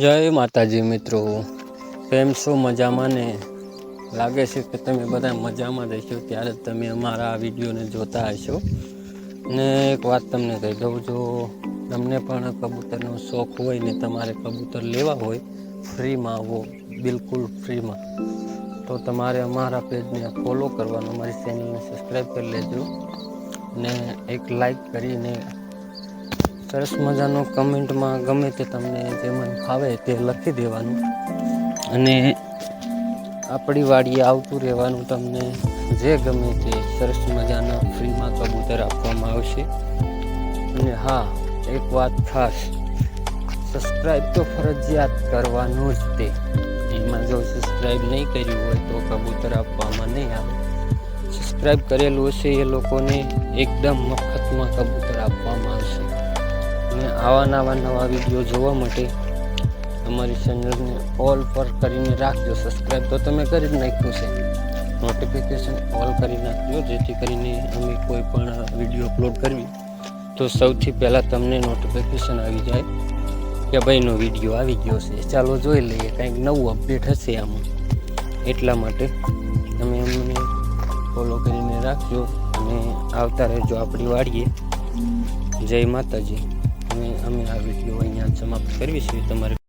જય માતાજી મિત્રો, કેમ છો? મજામાં ને? લાગે છે કે તમે બધા મજામાં રહેશો ત્યારે તમે અમારા આ વિડીયોને જોતા હશો. ને એક વાત તમને કહી દઉં, જો તમને પણ કબૂતરનો શોખ હોય ને તમારે કબૂતર લેવા હોય ફ્રીમાં, આવો બિલકુલ ફ્રીમાં, તો તમારે અમારા પેજને ફોલો કરવાનું, અમારી ચેનલને સબસ્ક્રાઈબ કરી લેજો ને એક લાઈક કરીને સરસ મજાનો કમેન્ટમાં ગમે તે તમને જે મને ફાવે તે લખી દેવાનું. અને આપણી વાડીએ આવતું રહેવાનું. તમને જે ગમે તે સરસ મજાના ફ્રીમાં કબૂતર આપવામાં આવશે. અને હા, એક વાત ખાસ, સબસ્ક્રાઈબ તો ફરજિયાત કરવાનું જ તે. એમાં જો સબસ્ક્રાઈબ નહીં કર્યું હોય તો કબૂતર આપવામાં નહીં આવે. સબસ્ક્રાઈબ કરેલું હશે એ લોકોને એકદમ મફતમાં કબૂતર આપવામાં આવશે. અને આવા નવા વિડીયો જોવા માટે અમારી ચેનલને ઓલ પર કરીને રાખજો. સબસ્ક્રાઈબ તો તમે કરી જ નાખ્યું છે, નોટિફિકેશન ઓલ કરી નાખજો, જેથી કરીને અમે કોઈ પણ વિડીયો અપલોડ કરવી તો સૌથી પહેલાં તમને નોટિફિકેશન આવી જાય કે ભાઈનો વિડીયો આવી ગયો છે, ચાલો જોઈ લઈએ, કંઈક નવું અપડેટ હશે આમાં. એટલા માટે તમે અમને ફોલો કરીને રાખજો અને આવતા રહેજો આપણી વાડીએ. જય માતાજી. અને અમે આ વિડીયો અહીંયા સમાપ્ત કરવી છે. તમારે